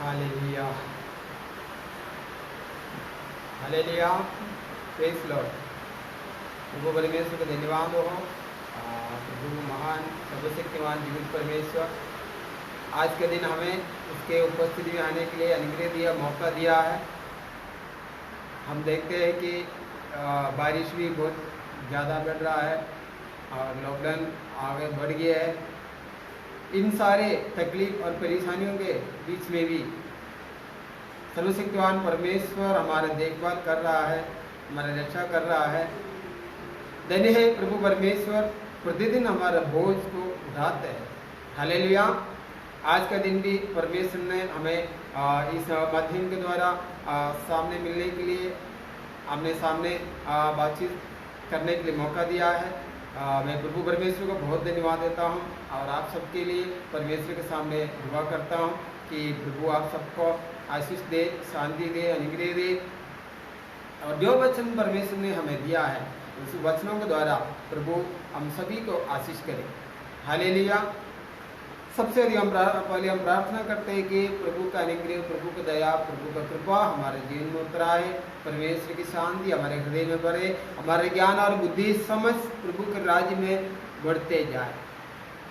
Hallelujah, हालेलुया, praise Lord. प्रभु परमेश्वर का धन्यवाद हो। प्रभु महान सर्वशक्तिमान जीवित परमेश्वर, आज के दिन हमें उसके उपस्थिति में आने के लिए अनुग्रह दिया, मौका दिया है। हम देखते हैं कि बारिश भी बहुत ज़्यादा बढ़ रहा है और लॉकडाउन आगे बढ़ गया है। इन सारे तकलीफ और परेशानियों के बीच में भी सर्वशक्तिमान परमेश्वर हमारा देखभाल कर रहा है, हमारा रक्षा कर रहा है। धन्य है प्रभु परमेश्वर, प्रतिदिन हमारा बोझ को उठाते हैं। हालेलुया। आज का दिन भी परमेश्वर ने हमें इस माध्यम के द्वारा सामने मिलने के लिए, आमने सामने बातचीत करने के लिए मौका दिया है। मैं प्रभु परमेश्वर को बहुत धन्यवाद देता हूं और आप सबके लिए परमेश्वर के सामने दुआ करता हूं कि प्रभु आप सबको आशीष दे, शांति दे, अनुग्रह दे। और जो वचन परमेश्वर ने हमें दिया है उस वचनों के द्वारा प्रभु हम सभी को आशीष करें। हालेलुया। सबसे अधिक पहले हम प्रार्थना करते हैं कि प्रभु का अनुग्रह, प्रभु का दया, प्रभु का कृपा हमारे जीवन में उतराए। परमेश्वर की शांति हमारे हृदय में बढ़े, हमारे ज्ञान और बुद्धि समझ प्रभु के राज्य में बढ़ते जाए।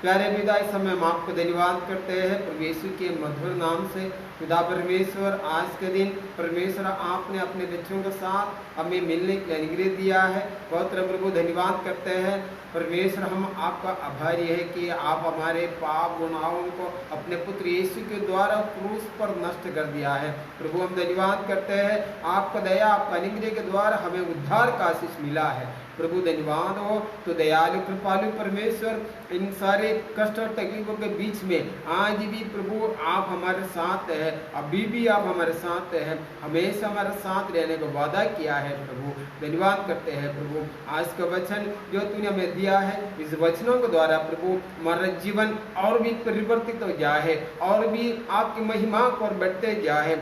प्यारे पिता, इस समय हम आपको धन्यवाद करते हैं परमेश्वर के मधुर नाम से। पिता परमेश्वर, आज के दिन परमेश्वर आपने अपने बच्चों के साथ हमें मिलने के लिए अनुग्रह दिया है। पवित्र प्रभु धन्यवाद करते हैं परमेश्वर, हम आपका आभारी है कि आप हमारे पाप गुनाहों को अपने पुत्र यीशु के द्वारा क्रूस पर नष्ट कर दिया है। प्रभु हम धन्यवाद करते हैं, आपका दया, आपका अनुग्रह के द्वारा हमें उद्धार का आशीष मिला है। प्रभु धन्यवाद हो। तो दयालु कृपालु परमेश्वर, इन सारे कष्ट और तकलीफों के बीच में आज भी प्रभु आप हमारे साथ है, अभी भी आप हमारे साथ है, हमेशा हमारे साथ रहने का वादा किया है। प्रभु धन्यवाद करते हैं प्रभु, आज का वचन जो तूने हमें दिया है, इस वचनों के द्वारा प्रभु हमारा जीवन और भी परिवर्तित हो जाए और भी आपकी महिमा को और बढ़ते जाए,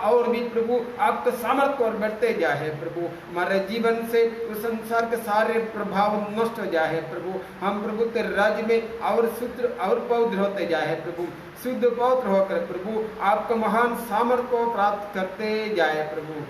और भी प्रभु आपका सामर्थ्य को और बढ़ते जाए। प्रभु हमारे जीवन से संसार के सारे प्रभाव नष्ट हो जाए। प्रभु हम प्रभु तेरे राज्य में और शुद्ध और पवित्र होते जाए। प्रभु शुद्ध पवित्र होकर प्रभु आपका महान सामर्थ्य को प्राप्त करते जाए। प्रभु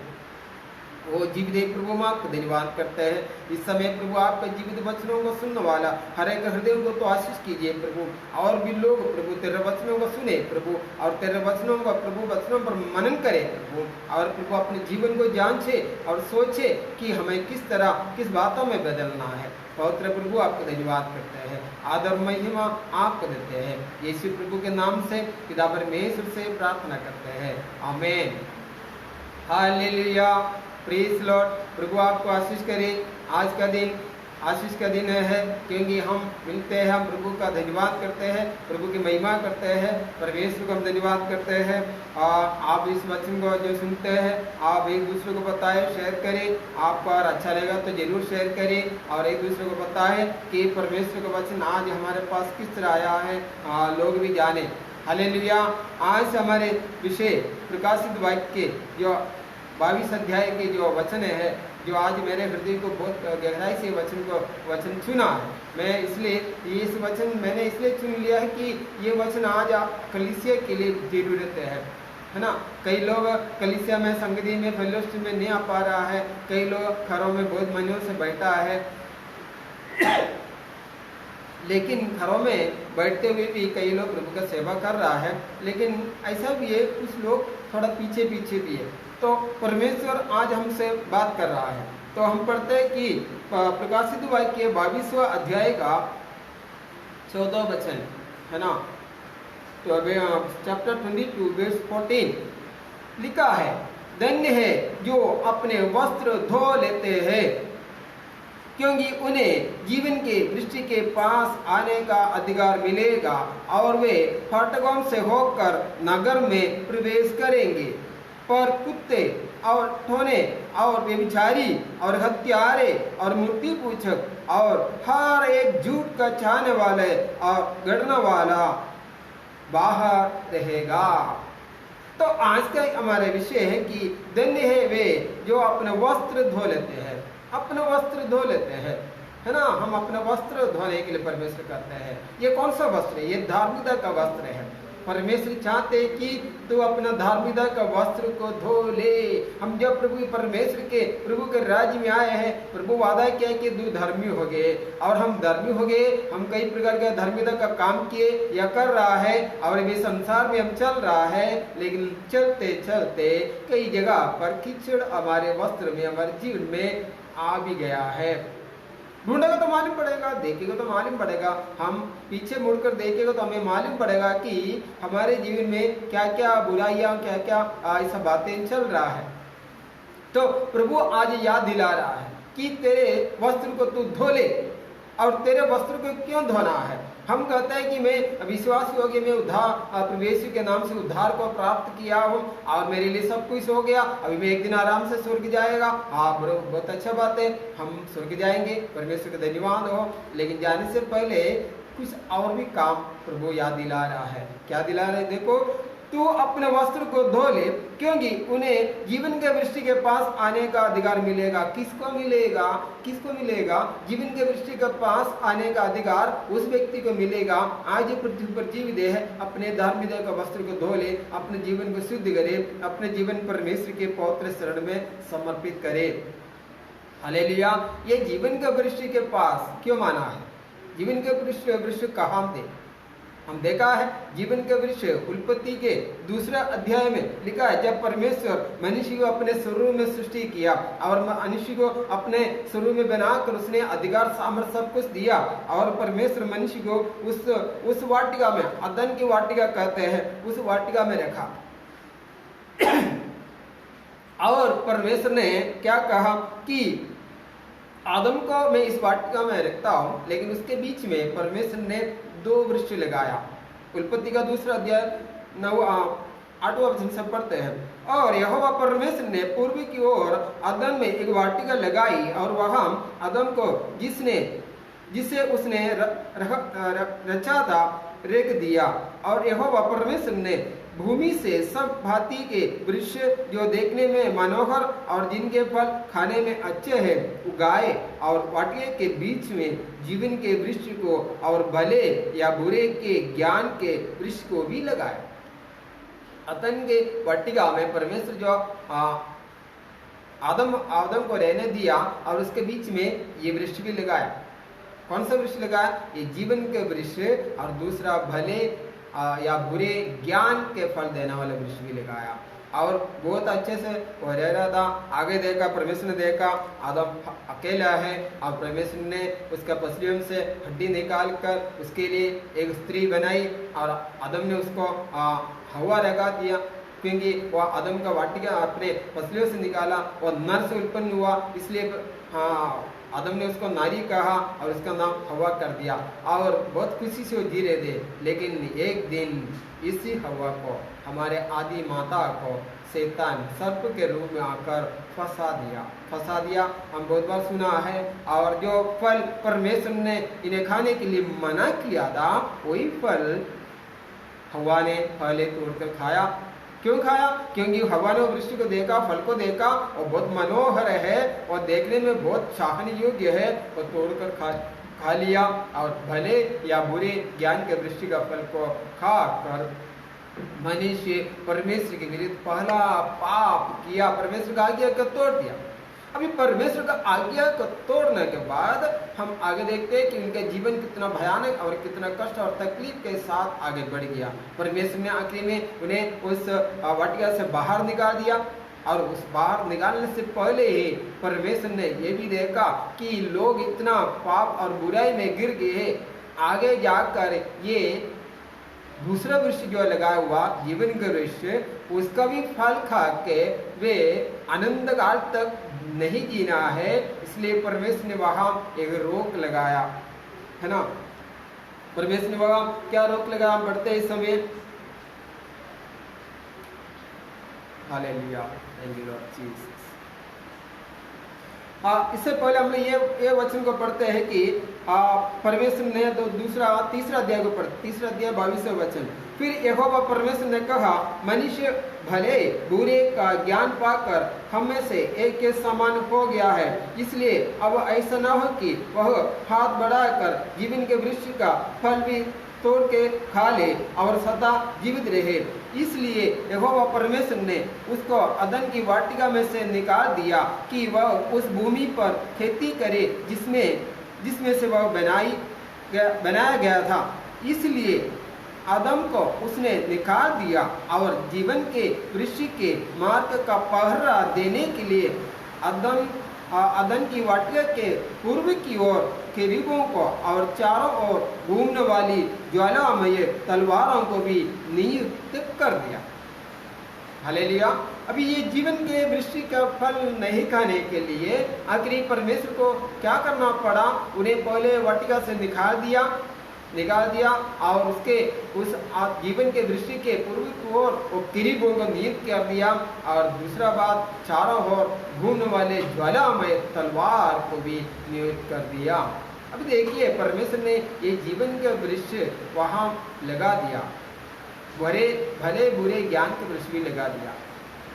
वो जीवित प्रभु हम आपको धन्यवाद करते हैं। इस समय प्रभु आपका जीवित वचनों को सुनने वाला हर एक हृदय को तो आशीष कीजिए प्रभु, और भी लोग प्रभु तेरे वचनों को सुने प्रभु, और तेरे वचनों को प्रभु वचनों पर मनन करे प्रभु, और प्रभु अपने जीवन को जांचे और सोचे कि हमें किस तरह किस बातों में बदलना है। पवित्र प्रभु आपको धन्यवाद करते हैं, आदर महिमा आपको देते हैं। यीशु प्रभु के नाम से पिता परमेश्वर से प्रार्थना करते हैं, आमीन। Hallelujah, praise Lord. प्रभु आपको आशीष करे। आज का दिन आशीष का दिन है क्योंकि हम मिलते हैं, हम प्रभु का धन्यवाद करते हैं, प्रभु की महिमा करते हैं, परमेश्वर को हम धन्यवाद करते हैं। आप इस वचन को जो सुनते हैं आप एक दूसरे को बताएं, शेयर करें। आपको और अच्छा लगेगा तो जरूर शेयर करें और एक दूसरे को बताएं कि परमेश्वर का वचन आज हमारे पास किस तरह आया है, लोग भी जाने। हालेलुया। आज हमारे विषय प्रकाशित वाक्य जो 22 अध्याय के जो वचन है, जो आज मेरे हृदय को बहुत गहराई से वचन चुना है। मैं इसलिए इस वचन मैंने इसलिए चुन लिया है कि ये वचन आज कलीसिया के लिए जरूरत है ना। कई लोग कलीसिया में, संगति में, फेलोशिप में नहीं आ पा रहा है। कई लोग घरों में बहुत महीनों से बैठा है, लेकिन घरों में बैठते हुए भी कई लोग प्रभु का सेवा कर रहा है, लेकिन ऐसा भी है कुछ लोग थोड़ा पीछे पीछे भी है। तो परमेश्वर आज हमसे बात कर रहा है। तो हम पढ़ते हैं कि प्रकाशित वाक्य 22वां अध्याय का 14वां वचन है ना। तो चैप्टर 22 वर्स 14 लिखा है, धन्य है जो अपने वस्त्र धो लेते हैं, क्योंकि उन्हें जीवन के दृष्टि के पास आने का अधिकार मिलेगा और वे फाटकों से होकर नगर में प्रवेश करेंगे। पर कुत्ते और ठोने और व्यभिचारी और हत्यारे और मूर्ति पूजक और हर एक झूठ का चाहने वाले और गढ़ने वाला बाहर रहेगा। तो आज का हमारा विषय है कि धन्य है वे जो अपने वस्त्र धो लेते हैं, अपने वस्त्र धो लेते हैं, है ना। हम अपने वस्त्र धोने के लिए परमेश्वर करते हैं। ये कौन सा वस्त्र है? ये धार्मिकता का वस्त्र है। परमेश्वर चाहते कि तू अपना धार्मिकता का वस्त्र को धो ले। हम जब प्रभु के राज्य में आए हैं, प्रभु वादा किया कि तू धर्मी हो गए, और हम धर्मी हो गए। हम कई प्रकार के धार्मिकता का काम किए या कर रहा है, और ये संसार में हम चल रहा है, लेकिन चलते चलते कई जगह पर कीचड़ हमारे वस्त्र में, हमारे जीवन में आ भी गया है। ढूंढेगा तो मालूम पड़ेगा, देखेगा तो मालूम पड़ेगा, हम पीछे मुड़कर देखेगा तो हमें मालूम पड़ेगा कि हमारे जीवन में क्या क्या बुराइयां, क्या क्या ऐसा बातें चल रहा है। तो प्रभु आज याद दिला रहा है कि तेरे वस्त्र को तू धो ले। और तेरे वस्त्र को क्यों धोना है? हम कहते हैं कि मैं विश्वासी हो गया, मैं प्रभु यीशु के नाम से उद्धार को प्राप्त किया हूँ और मेरे लिए सब कुछ हो गया, अभी मैं एक दिन आराम से स्वर्ग जाएगा। हाँ बहुत अच्छा बात है, हम स्वर्ग जाएंगे, परमेश्वर का धन्यवाद हो। लेकिन जाने से पहले कुछ और भी काम प्रभु याद दिला रहा है। क्या दिला रहा है? देखो, तू अपने वस्त्र को धो ले, क्योंकि उन्हें जीवन के वृष्टि के पास आने का अधिकार मिलेगा। किसको मिलेगा? किसको मिलेगा? जीवन के वृष्टि के पास आने का अधिकार उस व्यक्ति को मिलेगा आज ये पृथ्वी पर जीवित है। अपने धार्मिकता का वस्त्र को धो ले, अपने जीवन को शुद्ध करे, अपने जीवन परमेश्वर के पवित्र शरण में समर्पित करे। हालेलुया। ये जीवन के वृष्टि के पास क्यों माना है? जीवन के वृक्ष कहाँ थे? हम देखा है जीवन के वृक्ष उत्पत्ति के 2 अध्याय में लिखा है, जब परमेश्वर मनुष्य को अपने स्वरूप में सृष्टि किया और मनुष्य को अपने स्वरूप में बनाकर उसने अधिकार सामर्थ्य सब कुछ दिया, और परमेश्वर मनुष्य को उस वाटिका में, अदन की वाटिका कहते हैं, उस वाटिका में रखा। और परमेश्वर ने क्या कहा कि आदम को मैं इस वाटिका में रखता हूँ, लेकिन उसके बीच में परमेश्वर ने 2 वृक्ष लगाया। उत्पत्ति का 2 अध्याय 8वां वचन से पढ़ते हैं। और यहोवा परमेश्वर ने पूर्व की ओर अदन में एक वाटिका लगाई, और वहां अदम को जिसे उसने रचा था रख दिया। और यहोवा परमेश्वर ने भूमि से सब भांति के वृक्ष जो देखने में मनोहर और जिनके फल खाने में अच्छे हैं उगाए, और वाटिका के बीच में जीवन के वृक्ष को और भले या बुरे के ज्ञान के वृक्ष को भी लगाए। अदन के वाटिका में परमेश्वर जो आदम को रहने दिया, और उसके बीच में ये वृक्ष भी लगाया। कौन सा वृक्ष लगाया? ये जीवन के वृक्ष, और दूसरा भले या बुरे ज्ञान के फल देने वाला वृक्ष भी लगाया। और बहुत अच्छे से वो रह रहा था। आगे देखा, परमेश्वर ने देखा आदम अकेला है, और परमेश्वर ने उसका पसलियों से हड्डी निकाल कर उसके लिए एक स्त्री बनाई, और आदम ने उसको हवा लगा दिया, क्योंकि वह आदम का वाटिका अपने पसलियों से निकाला और नर से उत्पन्न हुआ, इसलिए आदम ने उसको नारी कहा और उसका नाम हवा कर दिया, और बहुत खुशी से वो जी रहे थे। लेकिन एक दिन इसी हवा को, हमारे आदि माता को, शैतान सर्प के रूप में आकर फंसा दिया। हम बहुत बार सुना है। और जो फल परमेश्वर ने इन्हें खाने के लिए मना किया था, वही फल हवा ने पहले तोड़कर खाया। क्यों खाया? क्योंकि हवा ने वृक्ष को देखा, फल को देखा, और बहुत मनोहर है और देखने में बहुत चाहने योग्य है, और तोड़कर खा लिया, और भले या बुरे ज्ञान के वृक्ष का फल को खाकर मनुष्य परमेश्वर के विरुद्ध पहला पाप किया, परमेश्वर का आज्ञा को तोड़ दिया। अभी परमेश्वर का आज्ञा को तोड़ने के बाद हम आगे देखते हैं कि उनका जीवन कितना भयानक और कितना कष्ट और तकलीफ के साथ आगे बढ़ गया। परमेश्वर ने आखिरी में उन्हें उस वाटिका से बाहर निकाल दिया, और उस बाहर निकालने से पहले ही परमेश्वर ने यह भी देखा कि लोग इतना पाप और बुराई में गिर गए, आगे जाकर ये दूसरा वृक्ष जो लगाया हुआ जीवन का वृक्ष, उसका भी फल खा के वे अनंत काल तक नहीं जीना है। इसलिए परमेश्वर ने वहां एक रोक लगाया, है ना। परमेश्वर ने वहां क्या रोक लगाया? बढ़ते इस समय। Hallelujah, thank you Lord Jesus. इससे पहले हम लोग ये वचन को पढ़ते हैं कि परमेश्वर ने तो तीसरा अध्याय को पढ़ते, 3 अध्याय 22वां वचन। फिर यहोवा परमेश्वर ने कहा, मनुष्य भले बुरे का ज्ञान पाकर हम में से एक के समान हो गया है, इसलिए अब ऐसा न हो कि वह हाथ बढ़ाकर जीवन के वृक्ष का फल भी तोड़ के खा ले और सदा जीवित रहे। इसलिए यहोवा परमेश्वर ने उसको अदन की वाटिका में से निकाल दिया कि वह उस भूमि पर खेती करे जिसमें से वह बनाया गया था। इसलिए आदम को उसने निकाल दिया और जीवन के वृक्ष के मार्ग का पहरा देने के लिए अदन की वाटिका के पूर्व की ओर केरूबों को और चारों ओर घूमने वाली ज्वालामय तलवारों को भी नियुक्त कर दिया। हालेलुया। अभी ये जीवन के वृक्ष का फल नहीं खाने के लिए आखिरी परमेश्वर को क्या करना पड़ा? उन्हें पहले वाटिका से निकाल दिया और उसके उस जीवन के वृक्ष के पूर्व की ओर वो केरूबों को नियुक्त कर दिया और दूसरा बात चारों ओर घूमने वाले ज्वालामय तलवार को भी नियुक्त कर दिया। अब देखिए परमेश्वर ने ये जीवन के वृक्ष वहां लगा दिया, भले बुरे ज्ञान के वृक्ष भी लगा दिया,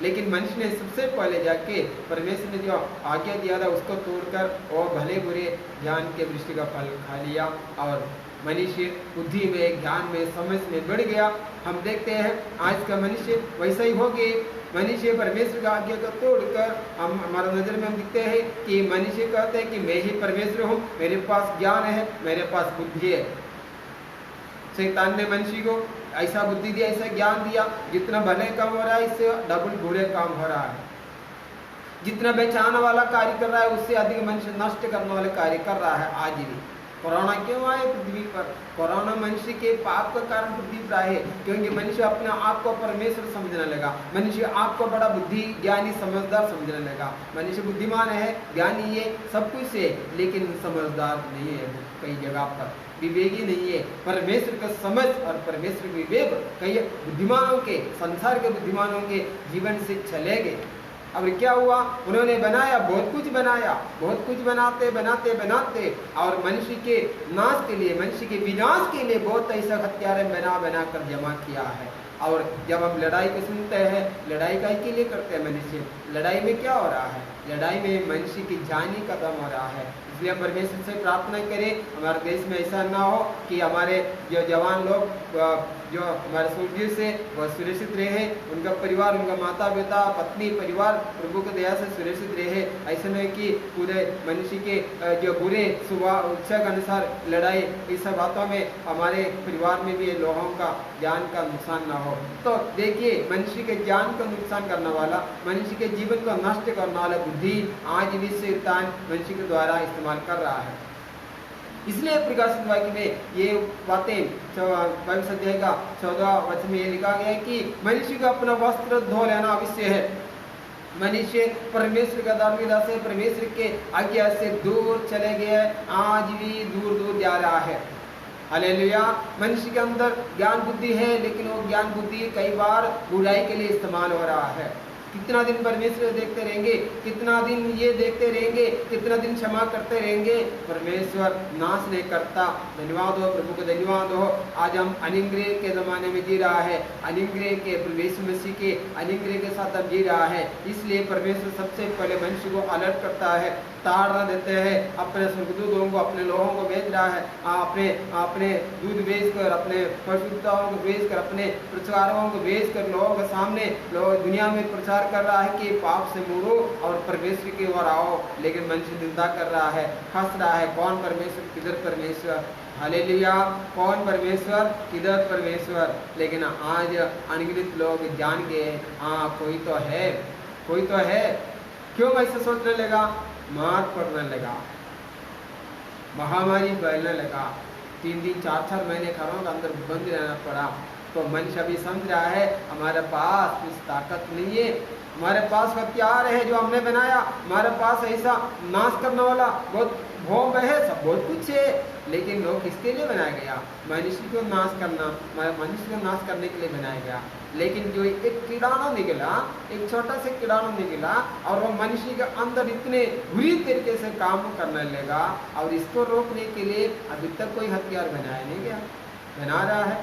लेकिन मनुष्य ने सबसे पहले जाके परमेश्वर ने जो आज्ञा दिया था उसको तोड़कर और भले बुरे ज्ञान के वृक्ष का फल खा लिया और मनुष्य बुद्धि में, ज्ञान में, समझ में बढ़ गया। हम देखते हैं आज का मनुष्य वैसा ही हो गए। मनुष्य परमेश्वर का आज्ञा को तोड़कर हमारे नजर में हम दिखते हैं कि मनुष्य कहते हैं कि मैं ही परमेश्वर हूँ, मेरे पास ज्ञान है, मेरे पास बुद्धि है। शैतान ने मनुष्य को ऐसा बुद्धि दिया, ऐसा ज्ञान दिया, जितना भले काम हो रहा है इससे डबल बुरे काम हो रहा है। जितना बेचाने वाला कार्य कर रहा है उससे अधिक मनुष्य नष्ट करने वाले कार्य कर रहा है। आज भी कोरोना क्यों आए पृथ्वी पर? कोरोना मनुष्य के पाप का कारण पृथ्वी पर आए, क्योंकि मनुष्य अपने आप को परमेश्वर समझने लगा। मनुष्य आपको बड़ा बुद्धि, ज्ञानी, समझदार समझने लगा। मनुष्य बुद्धिमान है, ज्ञानी है, सब कुछ है, लेकिन समझदार नहीं है। कई जगह पर विवेकी नहीं है। परमेश्वर का समझ और परमेश्वर विवेक कई बुद्धिमानों के, संसार के बुद्धिमानों के जीवन से चले गए। अब क्या हुआ? उन्होंने बनाया, बहुत कुछ बनाते और मनुष्य के नाश के लिए, मनुष्य के विनाश के लिए बहुत ऐसा हथियार बना कर जमा किया है। और जब हम लड़ाई को सुनते हैं, लड़ाई का के लिए करते हैं मनुष्य, लड़ाई में क्या हो रहा है? लड़ाई में मनुष्य की जान ही खत्म हो रहा है। इसलिए परमेश्वर से प्रार्थना करें हमारे देश में ऐसा ना हो कि हमारे जो जवान लोग, जो हमारे सोल्जर्स से वह सुरक्षित रहे, उनका परिवार, उनका माता पिता, पत्नी, परिवार प्रभु की दया से सुरक्षित रहे। ऐसा नहीं कि पूरे मनुष्य के जो बुरे स्वभाव इच्छा के अनुसार लड़ाई, इस सब बातों में हमारे परिवार में भी लोगों का जान का नुकसान ना हो। तो देखिए मनुष्य के जान का नुकसान करने वाला, मनुष्य के जीवन को नष्ट करने वाला बुद्धि आज भी शैतान मनुष्य के द्वारा इस्तेमाल कर रहा है। इसलिए प्रकाशित वाक्य में ये बातें 22 अध्याय का 14 वचन में ये लिखा गया है कि मनुष्य का अपना वस्त्र धो लेना आवश्यक है। मनुष्य परमेश्वर का धार्मिकता से, परमेश्वर के आज्ञा से दूर चले गए, आज भी दूर दूर जा रहा है। हालेलुया। मनुष्य के अंदर ज्ञान बुद्धि है, लेकिन वो ज्ञान बुद्धि कई बार बुराई के लिए इस्तेमाल हो रहा है। कितना दिन परमेश्वर देखते रहेंगे, कितना दिन ये देखते रहेंगे, कितना दिन क्षमा करते रहेंगे? परमेश्वर नाश नहीं करता। धन्यवाद हो प्रभु को, धन्यवाद हो। आज हम अनुग्रह के जमाने में जी रहा है, अनुग्रह के प्रभु मसीह के अनुग्रह के साथ हम जी रहा है। इसलिए परमेश्वर सबसे पहले मनुष्य को अलर्ट करता है, ताड़ना देते हैं, अपने स्वर्गदूतों को, अपने लोगों को भेज रहा है। अपने दूध भेजकर, अपने परिशुद्धताओं को भेजकर, अपने प्रचारकों को भेजकर लोगों के सामने दुनिया में प्रचार कर रहा है कि पाप से मुड़ो और परमेश्वर की ओर आओ। लेकिन मनुष्य निंदा कर रहा है, हंस रहा है। कौन परमेश्वर, किधर परमेश्वर? हालेलुया। कौन परमेश्वर, किधर परमेश्वर? लेकिन आज अनगिनत लोग जान गए, हाँ कोई तो है, कोई तो है। क्यों ऐसा सोचने लगा? मार पड़ने लगा, महामारी फैलने लगा, 3 दिन 4 महीने घरों के अंदर बंद रहना पड़ा। तो मनुष्य अभी समझ रहा है हमारे पास कुछ ताकत नहीं है, हमारे पास हथियार है जो हमने बनाया, हमारे पास ऐसा नाश करने वाला बहुत भोग है, सब बहुत कुछ है। लेकिन लोग किसके लिए बनाया गया? मनुष्य को नाश करना, मनुष्य को नाश करने के लिए बनाया गया। लेकिन जो एक कीड़ाणु निकला, एक छोटा सा कीड़ाणु निकला और वो मनुष्य के अंदर इतने बुरी तरीके से काम करने लगा, और इसको रोकने के लिए अभी तक कोई हथियार बनाया नहीं गया। बना रहा है,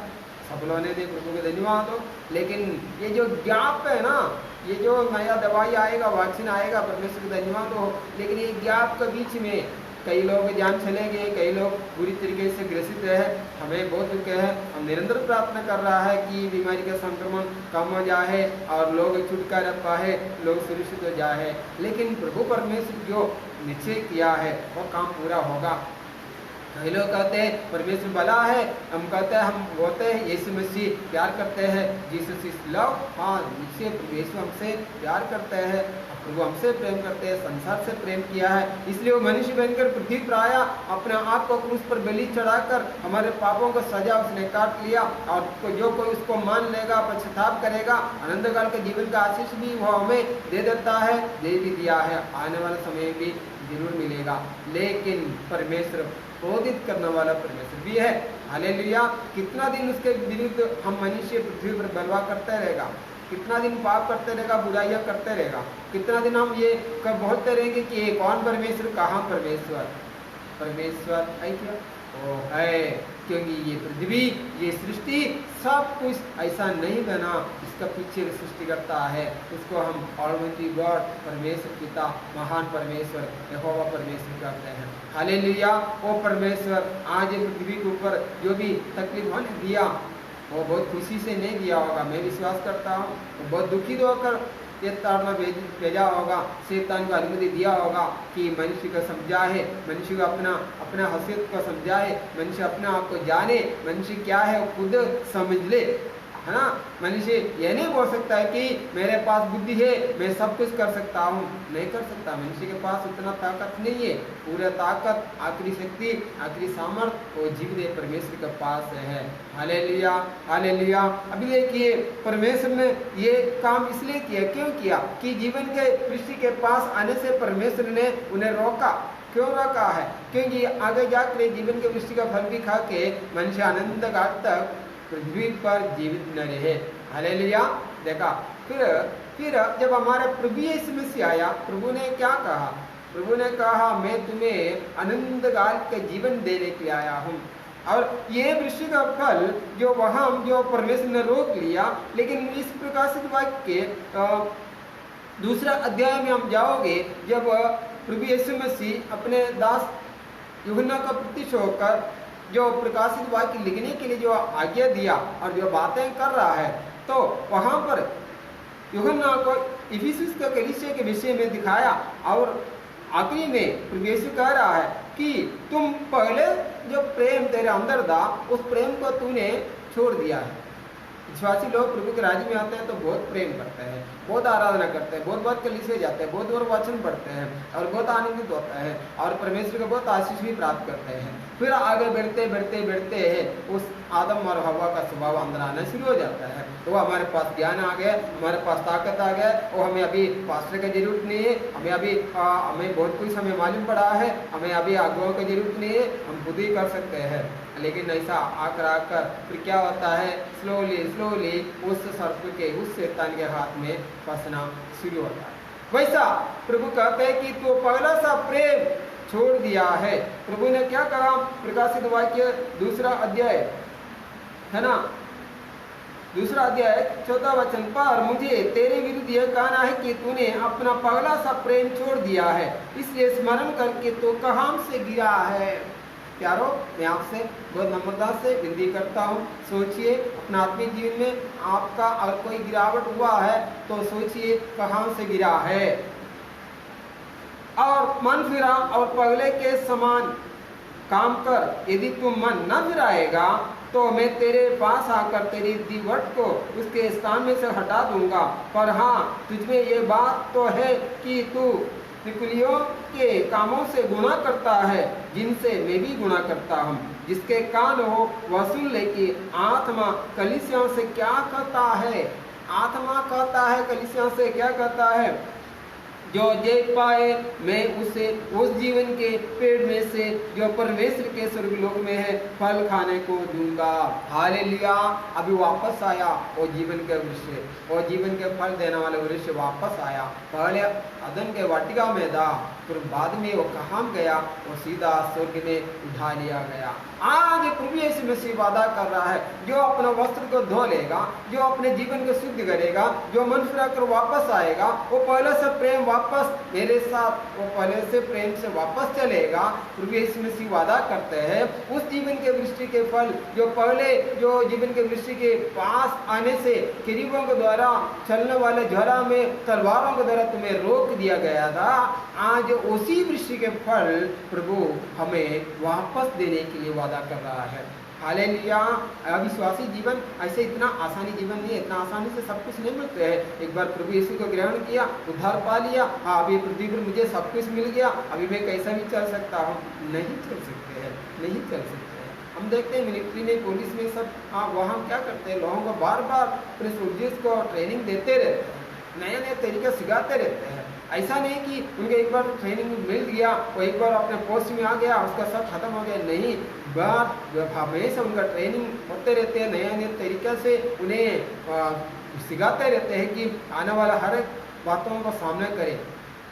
सब लोगों ने देखो, प्रभु को धन्यवाद हो। लेकिन ये जो गैप है ना, ये जो नया दवाई आएगा, वैक्सीन आएगा, परमेश्वर को धन्यवाद हो, लेकिन ये गैप के बीच में कई लोग जान चले गए, कई लोग बुरी तरीके से ग्रसित है, हमें बहुत दुख है। हम निरंतर प्रार्थना कर रहा है कि बीमारी का संक्रमण कम हो जाए और लोग छुटकारा पाए, लोग सुरक्षित हो जाए। लेकिन प्रभु परमेश्वर जो निश्चय किया है वो काम पूरा होगा। कई लोग कहते हैं परमेश्वर भला है, हम कहते हैं हम होते हैं यीशु मसीह प्यार करते हैं, जीसस इज लव। हाँ, निश्चय परमेश्वर हमसे प्यार करते हैं, प्रभु हमसे प्रेम करते हैं, संसार से प्रेम किया है, इसलिए वो मनुष्य बनकर पृथ्वी पर आया, अपने आप को क्रूस पर बलि चढ़ाकर हमारे पापों को सजा उसने काट लिया। और जो कोई उसको मान लेगा, पश्चाताप करेगा, अनंत काल के जीवन का आशीष भी वो हमें दे देता है, दे भी दिया है, आने वाले समय भी जरूर मिलेगा। लेकिन परमेश्वर क्रोधित करने वाला परमेश्वर भी है। हालेलुया। कितना दिन उसके विरुद्ध हम मनुष्य पृथ्वी पर बलवा करते रहेगा, कितना दिन पाप करते रहेगा, बुराइयां करते रहेगा, कितना दिन हम ये बोलते रहेंगे कि ये कौन परमेश्वर, कहाँ परमेश्वर। परमेश्वर है क्या? वो है, क्योंकि ये पृथ्वी, ये सृष्टि सब कुछ ऐसा नहीं बना, इसका पीछे सृष्टिकर्ता है, उसको हम ऑलमाइटी गॉड, परमेश्वर पिता, महान परमेश्वर, यहोवा परमेश्वर कहते हैं। हालेलुया। वो परमेश्वर आज पृथ्वी के ऊपर जो भी तकलीफ ने दिया वो बहुत खुशी से नहीं दिया होगा, मैं विश्वास करता हूँ। वो बहुत दुखित होकर ये ताड़ना भेजा होगा, शैतान को अनुमति दिया होगा कि मनुष्य को समझाए, मनुष्य को अपना हैसियत को समझाए, मनुष्य अपने आप को जाने, मनुष्य क्या है वो खुद समझ ले, है ना। मनुष्य ये नहीं बोल सकता है कि मेरे पास बुद्धि है, मैं सब कुछ कर सकता हूँ, नहीं कर सकता। मनुष्य के पास उतना ताकत नहीं है, पूरा ताकत, आखिरी शक्ति, आखिरी सामर्थ्य वो जीवित परमेश्वर के पास है। Hallelujah, hallelujah. अभी देखिए परमेश्वर ने ये काम इसलिए किया, क्यों किया कि जीवन के पृथ्वी के पास आने से परमेश्वर ने उन्हें रोका। क्यों रोका है? क्योंकि आगे जाकर जीवन के वृष्टि का फल भी खा के मनुष्य अनंत काल तक पृथ्वी पर जीवित न रहे। हालेलुया। देखा फिर जब हमारे प्रभु यीशु मसीह आया, प्रभु ने क्या कहा? प्रभु ने कहा मैं तुम्हें अनंत काल का जीवन देने के लिए आया हूँ। और ये वृक्ष का फल जो वहाँ जो परमेश्वर ने रोक लिया, लेकिन इस प्रकाशित वाक्य के दूसरा अध्याय में हम जाओगे, जब प्रभु यीशु मसीह अपने दास यूहन्ना का प्रत्यक्ष होकर जो प्रकाशित वाक्य लिखने के लिए जो आज्ञा दिया और जो बातें कर रहा है, तो वहाँ पर यूहन्ना को इफिसुस के कलीसिया के विषय में दिखाया और आखिरी में प्रभु यीशु कह रहा है कि तुम पहले जो प्रेम तेरे अंदर था उस प्रेम को तूने छोड़ दिया है। विश्वासी लोग प्रभु के राज्य में आते हैं तो बहुत प्रेम करते हैं, बहुत आराधना करते हैं, बहुत कलीसिया जाते हैं, बहुत वचन पढ़ते हैं और बहुत आनंदित होते हैं और परमेश्वर का बहुत आशीष भी प्राप्त करते हैं। फिर आगे बढ़ते हैं उस आदम और हवा का स्वभाव अंदर आना शुरू हो जाता है। तो हमारे पास ज्ञान आ गया, हमारे पास ताकत आ गया, वो हमें अभी पास्टर की जरूरत नहीं है, हमें बहुत कुछ हमें मालूम पड़ा है, हमें अभी आगुओं की जरूरत नहीं है, हम खुद ही कर सकते हैं। लेकिन ऐसा आकर फिर क्या होता है, स्लोली उस सर्प के, उस शैतान के हाथ में फंसना शुरू होता है। वैसा प्रभु कहते हैं कि तू पहला सा प्रेम छोड़ दिया है। प्रभु ने क्या कहा? प्रकाशित वाक्य दूसरा अध्याय है ना, दूसरा अध्याय 14 वचन पर मुझे तेरे विरुद्ध यह कहना है कि तूने अपना पहला सा प्रेम छोड़ दिया है, इसलिए स्मरण करके तो कहाँ से गिरा है। प्यारो, मैं आपसे बहुत नम्रता से विनती करता हूँ, सोचिए अपना आत्मिक जीवन में आपका अगर कोई गिरावट हुआ है तो सोचिए कहाँ से गिरा है और मन फिरा और पहले के समान काम कर। यदि तुम मन न फिराएगा तो मैं तेरे पास आकर तेरी दीवट को उसके स्थान में से हटा दूंगा। पर हाँ, तुझमें ये बात तो है कि तू निकुलियों के कामों से गुनाह करता है, जिनसे मैं भी गुनाह करता हूँ। जिसके कान हो वह सुन ले कि आत्मा कलीसियाओं से क्या कहता है। आत्मा कहता है कलीसियाओं से क्या कहता है? जो देख पाए मैं उसे उस जीवन के पेड़ में से जो परमेश्वर के स्वर्गलोक में है फल खाने को दूंगा। हालेलुया। अभी वापस आया वो जीवन के वृक्ष, वो जीवन के फल देने वाले वृक्ष वापस आया। पहले अदन के वाटिका में था, फिर बाद में वो कहाँ गया, वो सीधा स्वर्ग में उठा लिया गया। आज प्रभु यीशु मसीह वादा कर रहा है, जो अपना वस्त्र को धो लेगा, जो अपने जीवन को शुद्ध करेगा, जो मन फिराकर वापस आएगा, वो पहले से प्रेम वापस मेरे साथ, वो पहले से प्रेम से वापस चलेगा। प्रभु यीशु मसीह वादा करते हैं उस जीवन के वृष्टि के फल जो पहले जो जीवन के वृष्टि के पास आने से किरीबों के द्वारा चलने वाले ज्वाला में तलवारों के द्वारा तुम्हें रोक दिया गया था, आज उसी वृष्टि के फल प्रभु हमें वापस देने के लिए वादा कर रहा है। हालेलुया। अविश्वासी जीवन ऐसे इतना आसानी जीवन नहीं है, इतना आसानी से सब कुछ नहीं मिलते है। एक बार प्रभु यीशु को ग्रहण किया, उद्धार पा लिया, हाँ अभी पृथ्वी पर मुझे सब कुछ मिल गया, अभी मैं कैसा भी चल सकता हूँ, नहीं चल सकते हैं, नहीं चल सकते हैं। हम देखते हैं मिलिट्री में, पुलिस में सब वहाँ क्या करते हैं, लोगों को बार बार अपने सोल्जर्स को ट्रेनिंग देते रहते हैं, नया नया तरीका सिखाते रहते हैं। ऐसा नहीं कि उनको एक बार ट्रेनिंग मिल गया, वो एक बार अपने पोस्ट में आ गया, उसका सब खत्म हो गया, नहीं, बार हमेशा उनका ट्रेनिंग होते रहते हैं, नया नया तरीका से उन्हें सिखाते रहते हैं कि आने वाला हर एक बातों का सामना करें।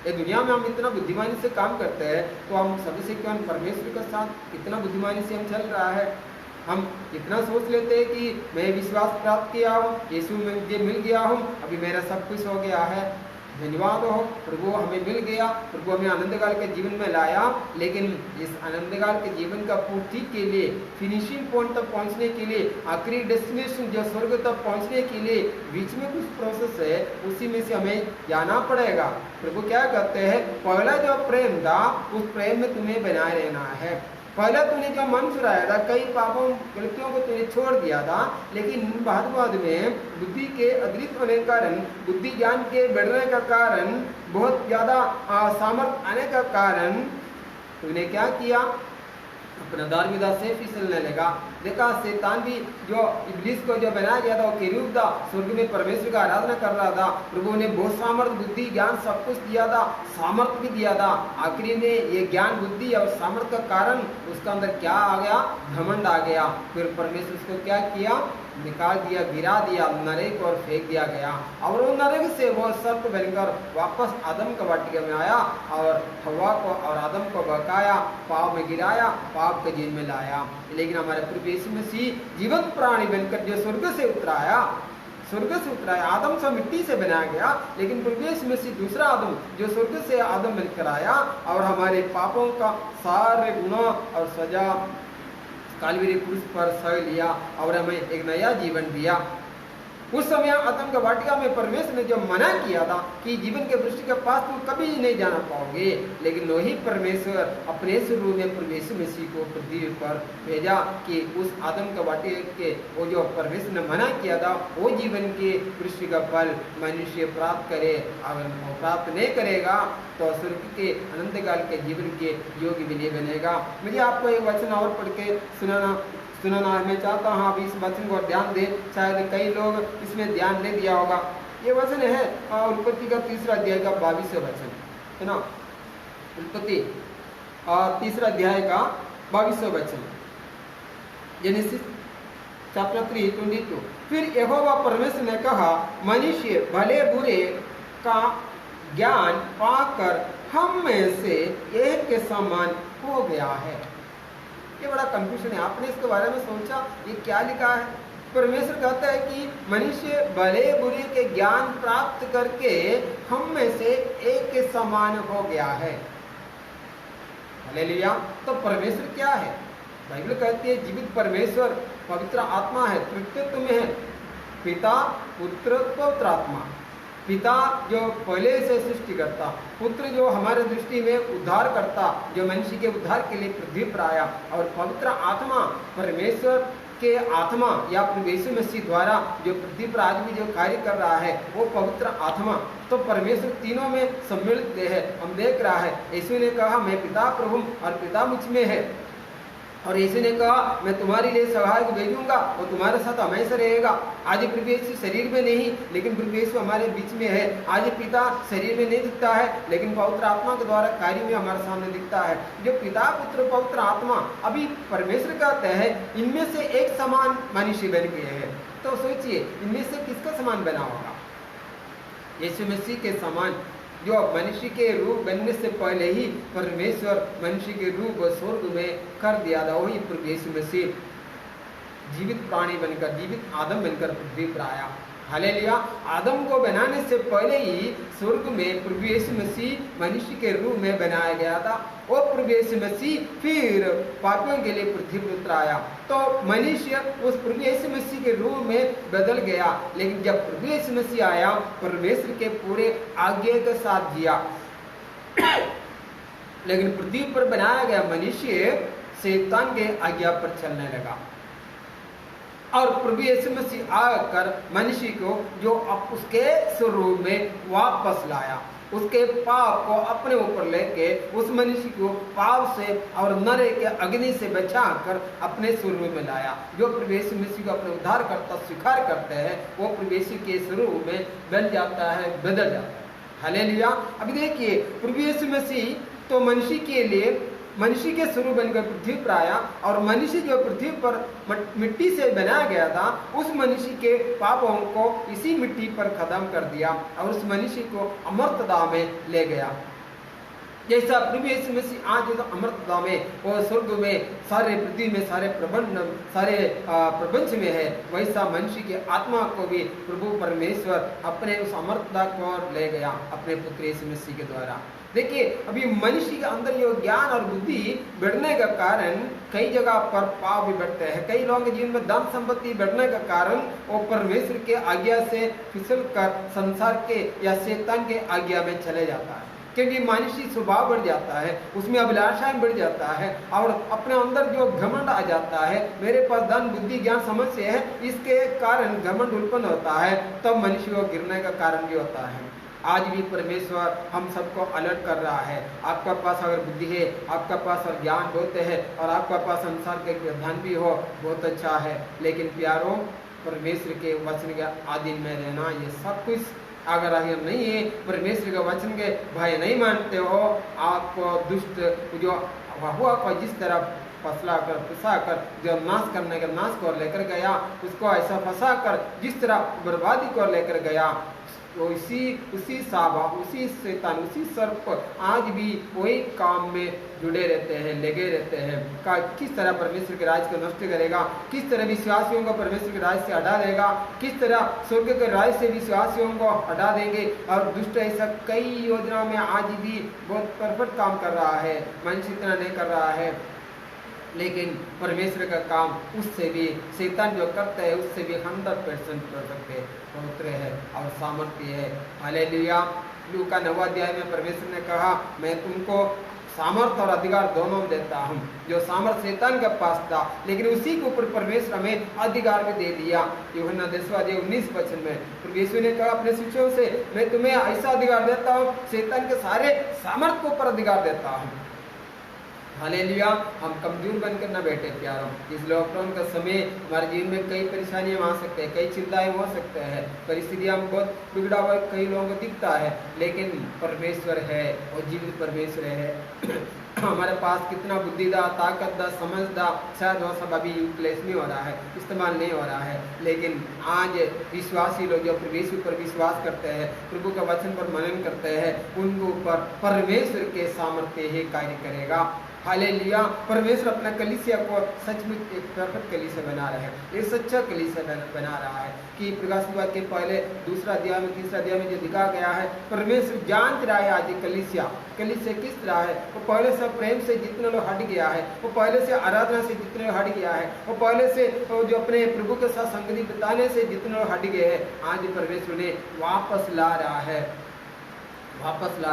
ये दुनिया में हम इतना बुद्धिमानी से काम करते हैं, तो हम सभी से क्यों परमेश्वर के साथ कितना बुद्धिमानी से हम चल रहा है। हम इतना सोच लेते हैं कि मैं विश्वास प्राप्त किया हूँ, यीशु में मुझे मिल गया हूँ, अभी मेरा सब कुछ हो गया है। धन्यवाद हो प्रभु, हमें मिल गया, प्रभु हमें आनंदकाल के जीवन में लाया, लेकिन इस आनंदकाल के जीवन का पूर्ति के लिए, फिनिशिंग पॉइंट तक पहुंचने के लिए, आखिरी डेस्टिनेशन जो स्वर्ग तक पहुंचने के लिए बीच में कुछ प्रोसेस है, उसी में से हमें जाना पड़ेगा। प्रभु क्या कहते हैं, पहला जो प्रेम था उस प्रेम में तुम्हें बनाए रहना है। पहले तूने जो मन चुराया था, कई पापों गलतियों को तूने छोड़ दिया था, लेकिन बाद में बुद्धि के अतिरिक्त होने के कारण, बुद्धि ज्ञान के बढ़ने का कारण, बहुत ज्यादा सामर्थ्य आने का कारण तूने क्या किया, अपना धार्मिकता से फिसलने लगा। देखा शैतान भी जो इब्लीस को जो बनाया गया था, वो केरूब था, स्वर्ग में परमेश्वर का आराधना कर रहा था। प्रभु ने बहुत सामर्थ्य, बुद्धि, ज्ञान सब कुछ दिया था, सामर्थ्य भी दिया था। आखिरी में ये ज्ञान, बुद्धि और सामर्थ्य का कारण उसका अंदर क्या आ गया, घमंड आ गया। फिर परमेश्वर उसको क्या किया, निकाल दिया, गिरा दिया नरक और फेंक दिया गया। और वो नरक से वो सर्प बनकर वापस आदम का वाटिका में आया और हवा को और आदम को बकाया, पाप में गिराया, पाप के जेल में लाया। लेकिन हमारे प्रभु यीशु मसीह जीवंत प्राणी बनकर जो स्वर्ग से उतराया, आदम से मिट्टी से बनाया गया, लेकिन प्रभु यीशु मसीह दूसरा आदम जो स्वर्ग से आदम बनकर आया और हमारे पापों का सारे गुनाह और सजा कालवरी क्रूस पर सह लिया और हमें एक नया जीवन दिया। उस समय आदम का वाटिका में परमेश्वर ने जो मना किया था कि जीवन के वृक्ष के पास तुम कभी नहीं जाना पाओगे, लेकिन वही परमेश्वर अपने स्वरूप में प्रभु यीशु मसीह को पृथ्वी पर भेजा कि उस आदम का वाटिका के वो जो परमेश्वर ने मना किया था, वो जीवन के वृक्ष का फल मनुष्य प्राप्त करे। अगर वो प्राप्त नहीं करेगा तो स्वर्ग के अनंतकाल के जीवन के योग्य भी नहीं बनेगा। मुझे आपको एक वचन और पढ़ के सुनाना मैं चाहता हूँ, आप इस वचन को ध्यान दें। शायद कई लोग इसमें ध्यान नहीं दिया होगा। ये वचन है उत्पत्ति का 3 अध्याय का 22वां वचन, है ना। उत्पत्ति 3 अध्याय का 22वां वचन, जेनेसिस चैप्टर 3:22। फिर यहोवा परमेश्वर ने कहा, मनुष्य भले बुरे का ज्ञान पाकर हम में से एक के समान हो गया है। ये बड़ा कंफ्यूजन है, आपने इसके बारे में सोचा ये क्या लिखा है। परमेश्वर कहता है कि मनुष्य भले बुरे के ज्ञान प्राप्त करके हम में से एक के समान हो गया है। हालेलुया। तो परमेश्वर क्या है? बाइबल कहती है जीवित परमेश्वर पवित्र आत्मा है, तृतीयत्व में है, पिता पुत्र पवित्र आत्मा। पिता जो पहले से सृष्टि करता, पुत्र जो हमारे दृष्टि में उद्धार करता, जो मनुष्य के उद्धार के लिए पृथ्वी पर आया, और पवित्र आत्मा परमेश्वर के आत्मा या प्रभु यीशु मसीह द्वारा जो पृथ्वी पर आज भी जो कार्य कर रहा है वो पवित्र आत्मा। तो परमेश्वर तीनों में सम्मिलित है। हम देख रहा है यीशु ने कहा मैं पिता प्रभु और पिता मुझ में है, और यीशु ने कहा मैं तुम्हारे लिए सहायक भेजूंगा और तुम्हारे साथ हमेशा रहेगा। आज प्रभु यीशु शरीर में नहीं, लेकिन प्रभु यीशु हमारे बीच में है। आज पिता शरीर में नहीं दिखता है, लेकिन पवित्र आत्मा के द्वारा कार्य में हमारे सामने दिखता है। जो पिता पुत्र पवित्र आत्मा, अभी परमेश्वर कहते हैं इनमें से एक समान मनुष्य बन गए हैं। तो सोचिए इनमें से किसका समान बना होगा? यीशु मसीह के समान जो मनुष्य के रूप बनने से पहले ही परमेश्वर मनुष्य के रूप स्वर्ग में कर दिया था, वही प्रभु यीशु मसीह जीवित प्राणी बनकर, जीवित आदम बनकर पृथ्वी पर आया। हालेलुया। आदम को बनाने से पहले ही स्वर्ग में प्रभु यीशु मसीह मनुष्य के रूप में बनाया गया था। और प्रभु यीशु मसीह फिर पापियों के लिए पृथ्वी पर उतर आया, तो मनुष्य उस प्रभु यीशु मसीह के रूप में बदल गया। लेकिन जब प्रभु यीशु मसीह आया, परमेश्वर के पूरे आज्ञा के साथ जिया। लेकिन पृथ्वी पर बनाया गया मनुष्य शैतान के आज्ञा पर चलने लगा, और प्रभु यीशु मसीह आकर मनुष्य को जो अब उसके स्वरूप में वापस लाया, उसके पाप को अपने ऊपर लेके उस मनुष्य को पाप से और नरक के अग्नि से बचाकर अपने स्वरूप में लाया। जो प्रभु यीशु मसीह को अपने उद्धार करता स्वीकार करते हैं, वो प्रभु यीशु के स्वरूप में बन जाता है, बदल जाता है। हालेलुया। अभी देखिए, प्रभु यीशु मसीह तो मनुष्य के लिए मनुष्य के स्वरूप बनकर पृथ्वी पर आया, और मनुष्य जो पृथ्वी पर मिट्टी से बनाया गया था, उस मनुष्य के पापों को इसी मिट्टी पर खत्म कर दिया और उस मनुष्य को अमरता में ले गया। जैसा प्रभु यीशु मसीह आज जो अमरता में और स्वर्ग में सारे पृथ्वी में सारे प्रपंच में है, वैसा मनुष्य के आत्मा को भी प्रभु परमेश्वर अपने उस अमरता को ले गया अपने पुत्र यीशु मसीह के द्वारा। देखिए, अभी मनुष्य के अंदर ये ज्ञान और बुद्धि बढ़ने का कारण कई जगह पर पाप भी बढ़ते हैं। कई लोगों के जीवन में धन संपत्ति बढ़ने का कारण वो परमेश्वर के आज्ञा से फिसल कर संसार के या शैतान के आज्ञा में चले जाता है, क्योंकि मानसिक स्वभाव बढ़ जाता है, उसमें अभिलाषाएं बढ़ जाता है, और अपने अंदर जो घमंड आ जाता है, मेरे पास धन बुद्धि ज्ञान समझ से है, इसके कारण घमंड उत्पन्न होता है, तब मनुष्य को गिरने का कारण भी होता है। आज भी परमेश्वर हम सबको अलर्ट कर रहा है। आपका पास अगर बुद्धि है, आपका पास अगर ज्ञान बहुत है, और आपका पास संसार के धन भी हो, बहुत अच्छा है, लेकिन प्यारों, परमेश्वर के वचन के अधीन में रहना, ये सब कुछ अगर हम नहीं है, परमेश्वर के वचन के भय नहीं मानते हो, आपको दुष्ट जो हुआ को जिस तरह फंसा कर जो नाश करने का नाश को लेकर गया, उसको ऐसा फंसा कर जिस तरह बर्बादी को लेकर गया, तो उसी साबा, उसी शैतान, उसी सर्प आज भी वही काम में जुड़े रहते हैं, लगे रहते हैं। किस तरह परमेश्वर के राज्य को नष्ट करेगा, किस तरह विश्वासियों को परमेश्वर के राज्य से हटा देगा, किस तरह स्वर्ग के राज्य से विश्वासियों को हटा देंगे। और दुष्ट ऐसा कई योजना में आज भी बहुत परफेक्ट काम कर रहा है, मनुष्य इतना नहीं कर रहा है, लेकिन परमेश्वर का काम उससे भी, शैतान जो करता है उससे भी 100% कर सकते पवित्र है और सामर्थ्य है। हालेलुया। लूका 9 अध्याय में परमेश्वर ने कहा, मैं तुमको सामर्थ और अधिकार दोनों देता हूँ। जो सामर्थ शैतान के पास था, लेकिन उसी के ऊपर परमेश्वर हमें अधिकार भी दे दिया। यूहन्ना 10:19 में परमेश्वर ने कहा अपने शिष्यों से, मैं तुम्हें ऐसा अधिकार देता हूँ, शैतान के सारे सामर्थ के ऊपर अधिकार देता हूँ। हालेलुया। हम कमजोर बनकर न बैठे प्यारों। इस लॉकडाउन का समय हमारे जीवन में कई परेशानियां आ सकते हैं, कई चिंताएं हो सकते हैं, परिस्थितियां बहुत बिगड़ा हुआ कई लोगों को दिखता है, लेकिन परमेश्वर है और जीवित परमेश्वर है। हमारे पास कितना बुद्धि दा, ताकत दा, समझ दा, शायद वो सब अभी यूटिलाइज नहीं हो रहा है, इस्तेमाल नहीं हो रहा है, लेकिन आज विश्वासी लोग जो परमेश्वर पर विश्वास करते हैं, प्रभु का वचन पर मनन करते हैं, उनके ऊपर परमेश्वर के सामर्थ्य ही कार्य करेगा। हालेलुया। परमेश्वर अपना कलीसिया को सचमुच एक परफेक्ट कलीसिया बना रहा है, एक सच्चा कलीसिया बना रहा है। कि प्रकाश विभाग के पहले 2 अध्याय में 3 अध्याय में जो दिखा गया है, परमेश्वर जांच रहा है आज कलीसिया किस तरह है। वो पहले से प्रेम से जितने लोग हट गया है, वो पहले से आराधना से जितने लोग हट गया है, वो पहले से तो जो अपने प्रभु के साथ संगति बिताने से जितने लोग हट गए हैं, आज परमेश्वर ने वापस ला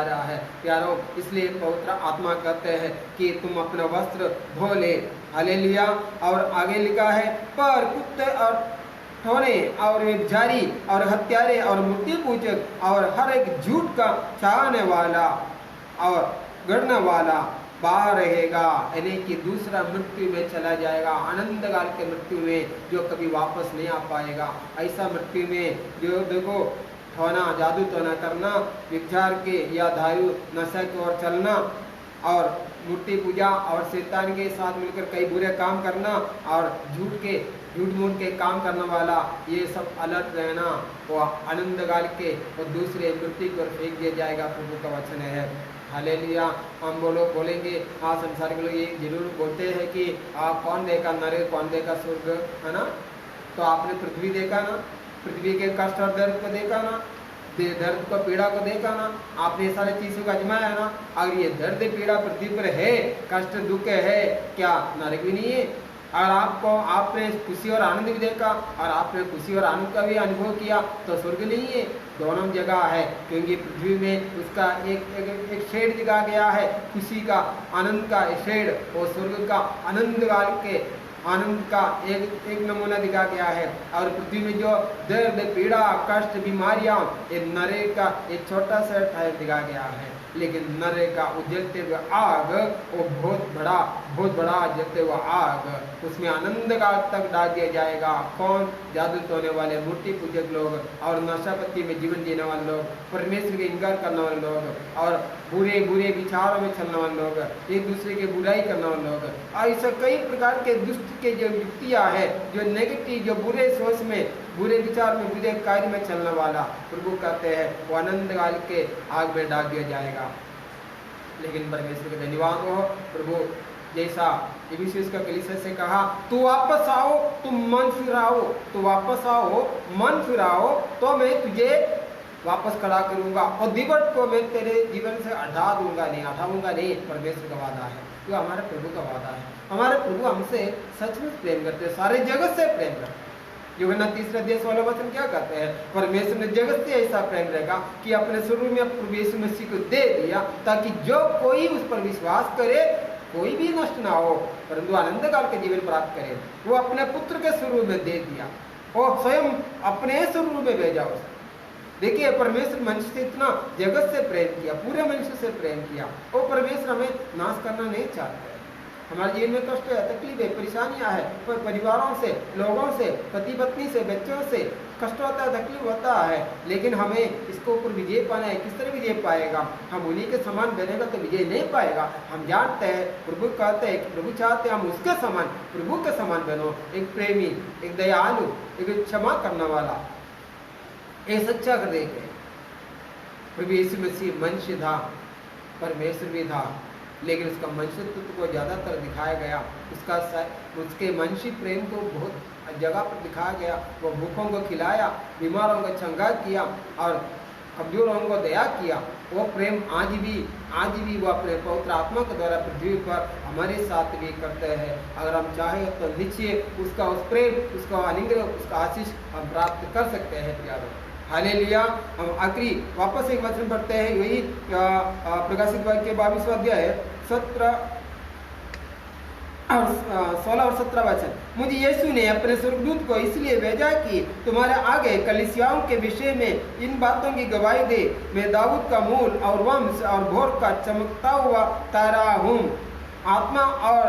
रहा है प्यारों। इसलिए पवित्र आत्मा कहते हैं कि तुम अपना वस्त्र धो ले। हालेलुया। और आगे लिखा है, पर कुत्ते और ठोने और व्यभिचारी और हत्यारे और मूर्ति पूजक और हर एक झूठ का चाहने वाला और गढ़ने वाला बाहर रहेगा, यानी कि दूसरा मृत्यु में चला जाएगा, आनंद काल के मृत्यु में जो कभी वापस नहीं आ पाएगा। ऐसा मृत्यु में जो देखो, ठोना, जादू टोना करना, व्यभिचार के या दारू नशा की ओर चलना, और मूर्ति पूजा और शैतान के साथ मिलकर कई बुरे काम करना, और झूठ के झूठ मूठ के काम करने वाला, ये सब अलर्ट रहना, वो आनंद गाल के और दूसरे मृत्यु को फेंक दिया जाएगा। प्रभु का वचन है। हालेलुया। हम बोलेंगे, हाँ संसार के लोग ये जरूर बोलते हैं कि कौन देखा नरक, कौन देखा स्वर्ग, है ना। तो आपने पृथ्वी देखा ना, पृथ्वी के कष्ट और दर्द को देखा ना, दर्द को पीड़ा को देखा ना, आपने ये सारी चीजों को आजमाया ना। अगर ये दर्द पीड़ा पृथ्वी पर है, कष्ट दुख है, क्या नरक भी नहीं है? और आपने खुशी और आनंद भी देखा और आपने खुशी और आनंद का भी अनुभव किया, तो स्वर्ग नहीं है? दोनों जगह है, क्योंकि पृथ्वी में उसका एक शेड दिखा गया है, खुशी का आनंद का शेड, और स्वर्ग का आनंद काल के आनंद का एक नमूना दिखा गया है। और पृथ्वी में जो दर्द पीड़ा कष्ट बीमारियां, ये नरक का एक छोटा सा टाइप दिखा गया है। लेकिन नरक का उजलते हुए आग, वो बहुत बड़ा जलते हुआ आग, उसमें आनंद का तक डाल दिया जाएगा। कौन? जादू टोने वाले, मूर्ति पूजक लोग और नशापत्ति में जीवन जीने वाले लोग, परमेश्वर के इनकार करने वाले लोग और बुरे विचारों में चलने वाले लोग, एक दूसरे की बुराई करने वाले लोग, और ऐसे कई प्रकार के दुष्ट के जो व्यक्तियां है, जो नेगेटिव, जो बुरे सोच में, बुरे विचार में, बुरे कार्य में चलने वाला, प्रभु कहते हैं वो आनंद काल के आग में डाल दिया जाएगा। लेकिन परमेश्वर का धन्यवाद हो, प्रभु जैसा इफिसियों का कलीसिया से कहा, तू वापस आओ, तुम मन फिराओ, तू वापस आओ, मन फिराओ, तो मैं तुझे वापस खड़ा करूंगा और दिवट को मैं तेरे जीवन से हटाऊंगा नहीं। परमेश्वर का वादा है, जो हमारे प्रभु का वादा है। हमारे प्रभु हमसे सचमुच प्रेम करते हैं, सारे जगत से प्रेम करते हैं। यूहन्ना 3 वाला वचन क्या कहते हैं? परमेश्वर ने जगत से ऐसा प्रेम रखा कि अपने स्वरूप में प्रभु यीशु मसीह को दे दिया, ताकि जो कोई उस पर विश्वास करे, कोई भी नष्ट ना हो, परंतु आनंद काल के जीवन प्राप्त करे। वो अपने पुत्र के स्वरूप में दे दिया और स्वयं अपने स्वरूप में भेजा उसे। देखिए, परमेश्वर मनुष्य से इतना जगत से प्रेम किया, पूरे मनुष्य से प्रेम किया, और परमेश्वर हमें नाश करना नहीं चाहते। हमारे जीवन में कष्ट है, तकलीफ है, परेशानियां है, परिवारों से, लोगों से, पति पत्नी से, बच्चों से कष्ट होता है, तकलीफ होता है, लेकिन हमें इसको ऊपर विजय पाना है। किस तरह विजय पाएगा? हम उन्हीं के समान बनेगा तो विजय नहीं पाएगा। हम जानते हैं, प्रभु कहते हैं, प्रभु चाहते हैं हम उसके समान, प्रभु के समान बनो, एक प्रेमी, एक दयालु, एक क्षमा करने वाला, एक सच्चा हृदय है। प्रभु यीशु मसीह मनुष्य था, परमेश्वर भी था, लेकिन उसका मनुष्यत्व को ज़्यादातर दिखाया गया, उसके मनुष्य प्रेम को बहुत जगह पर दिखाया गया। वो भूखों को खिलाया, बीमारों को चंगा किया और कमजोरों को दया किया। वो प्रेम आज भी वो अपने पवित्र आत्मा के द्वारा पृथ्वी पर हमारे साथ भी करते हैं। अगर हम चाहें तो निश्चय उसका उस प्रेम, उसका अनुग्रह, उसका आशीष हम प्राप्त कर सकते हैं प्यारों। हालेलुया। हम आखिरी वापस एक वचन पढ़ते हैं, वही प्रकाशित वाक्य 22 अध्याय 16 और 17 वचन। मुझे यीशु ने अपने स्वर्गदूत को इसलिए भेजा कि तुम्हारे आगे कलीसियाओं के विषय में इन बातों की गवाही दे। मैं दाऊद का मूल और वंश और भोर का चमकता हुआ तारा हूँ। आत्मा और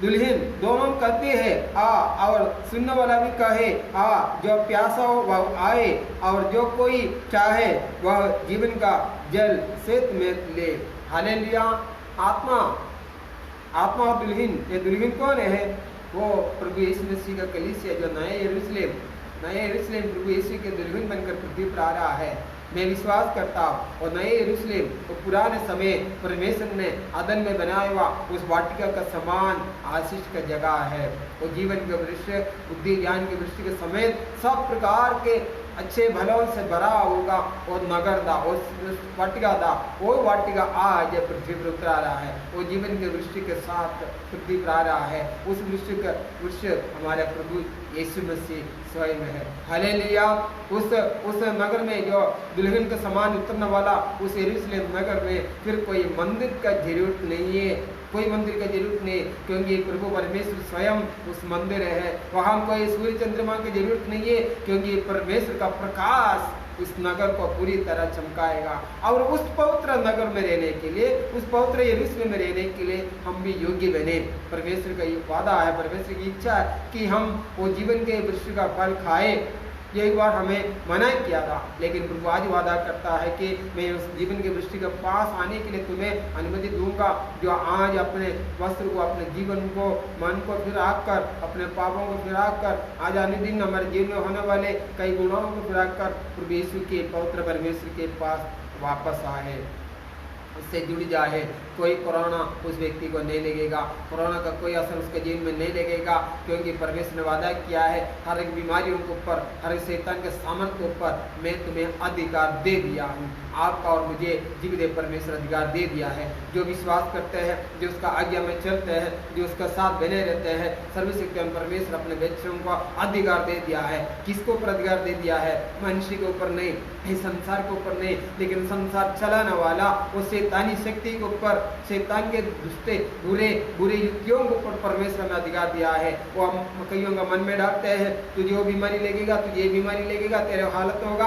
दुल्हन दोनों कहते हैं आ, और सुनने वाला भी कहे आ। जो प्यासा हो वह आए, और जो कोई चाहे वह जीवन का जल सेत में ले। हालेलुया। आत्मा और दुल्हन, ये दुल्हन कौन है? वो प्रभु यीशु मसीह का कलीसिया, जो नए यरूशलेम प्रभु यीशु के दुल्हन बनकर पृथ्वी पर आ रहा है। मैं विश्वास करता हूँ, और नए यरूशलेम वो पुराने समय परमेश्वर ने आदम में बनाया हुआ उस वाटिका का समान आशीष का जगह है। वो जीवन के वृक्ष, बुद्धि ज्ञान के वृक्ष के समेत सब प्रकार के अच्छे भलों से भरा होगा। और नगर दा, उस वाटिका दा, वो वाटिका आज पृथ्वी पर उतरा रहा है। वो जीवन के वृक्ष के साथ पृथ्वी पर आ रहा है। उस वृक्ष हमारे प्रभु यीशु मसीह स्वयं है। हालेलुया। उस नगर में जो दुल्हन के समान उतरने वाला उस यरूशलेम नगर में फिर कोई मंदिर का जरूरत नहीं है, कोई मंदिर का जरूरत नहीं, क्योंकि प्रभु परमेश्वर स्वयं उस मंदिर है। वहाँ कोई सूर्य चंद्रमा की जरूरत नहीं है, क्योंकि परमेश्वर का प्रकाश उस नगर को पूरी तरह चमकाएगा। और उस पवित्र नगर में रहने के लिए, उस पवित्र यरूशलेम में रहने के लिए हम भी योग्य बने। परमेश्वर का ये वादा है, परमेश्वर की इच्छा है कि हम वो जीवन के वृक्ष का फल खाए, एक बार हमें मना किया था, लेकिन प्रभु आज वादा करता है कि मैं उस जीवन के वृष्टि के पास आने के लिए तुम्हें अनुमति दूंगा, जो आज अपने वस्त्र को, अपने जीवन को, मन को फिरा कर, अपने पापों को फिरा कर, आज आने दिन हमारे जीवन में होने वाले कई गुनाहों को फिरा कर प्रभु यीशु के पवित्र परमेश्वर के पास वापस आए, उससे जुड़ जाए। कोई कोरोना उस व्यक्ति को नहीं लगेगा, कोरोना का कोई असर उसके जीवन में नहीं लगेगा, क्योंकि परमेश्वर ने वादा किया है हर एक बीमारियों के ऊपर, हर एक शैतान के सामर्थ के ऊपर मैं तुम्हें अधिकार दे दिया हूँ। आपका और मुझे जीवदे परमेश्वर अधिकार दे दिया है। जो विश्वास करते हैं, जो उसका आज्ञा में चलते हैं, जो उसका साथ बने रहते हैं, सर्वशक्तिमान परमेश्वर अपने बच्चों को अधिकार दे दिया है। किसको ऊपर अधिकार दे दिया है? मनुष्य के ऊपर नहीं, इस संसार के ऊपर नहीं, लेकिन संसार चलाने वाला वो शैतानी शक्ति के ऊपर, शैतान के दुष्टे बुरे बुरे युक्तियों के ऊपर परमेश्वर ने अधिकार दिया है। वो हम कईयों का मन में डालते हैं, तुझे वो बीमारी लगेगा, तुझे ये बीमारी लगेगा, तेरे हालत होगा,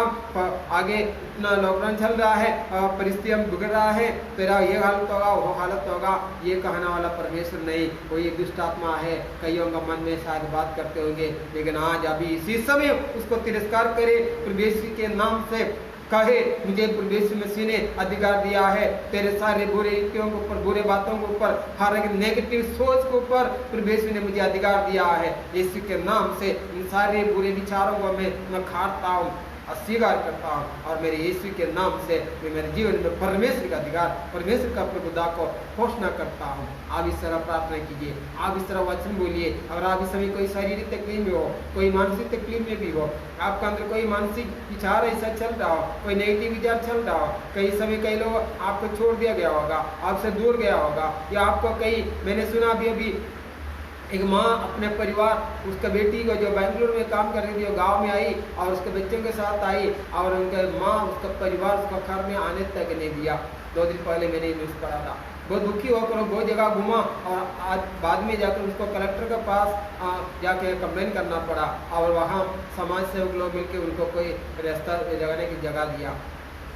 आगे इतना लॉकडाउन चल रहा है, परिस्थितियां बिगड़ रहा है, तेरा ये हालत होगा, वो हालत होगा। ये कहने वाला परमेश्वर नहीं, वो ये दुष्ट आत्मा है। कईयों का मन में शायद बात करते होंगे, लेकिन आज अभी इसी समय उसको तिरस्कार करे, परमेश्वर के नाम से कहे मुझे परमेश्वर मसीह ने अधिकार दिया है तेरे सारे बुरे युक्तियों के ऊपर, बुरे बातों के ऊपर, हर एक नेगेटिव सोच के ऊपर परमेश्वर ने मुझे अधिकार दिया है। यीशु के नाम से इन सारे बुरे विचारों को मैं खाटता हूँ, अस्वीकार करता हूँ, और मेरे यीशु के नाम से मैं मेरे जीवन में परमेश्वर का अधिकार, परमेश्वर का प्रभुता को घोषणा करता हूँ। आप इस तरह प्रार्थना कीजिए, आप इस तरह वचन बोलिए। अगर आप इस समय कोई शारीरिक तकलीफ में हो, कोई मानसिक तकलीफ में भी हो, आपका अंदर कोई मानसिक विचार ऐसा चल रहा हो, कोई नेगेटिव विचार चल रहा हो, कई समय कई लोग आपको छोड़ दिया गया होगा, आपसे दूर गया होगा, या आपको कई, मैंने सुना अभी एक माँ अपने परिवार, उसका बेटी को जो बेंगलुरु में काम कर रही थी, वो गांव में आई और उसके बच्चों के साथ आई, और उनके माँ, उसका परिवार उसका घर में आने तक नहीं दिया। 2 दिन पहले मैंने न्यूज़ पढ़ा था। बहुत दुखी होकर बहुत जगह घूमा, और आज बाद में जाकर उसको कलेक्टर के पास जाके कंप्लेन करना पड़ा, और वहाँ समाज सेवक लोग मिलकर उनको कोई रास्ता जगाने की जगह दिया।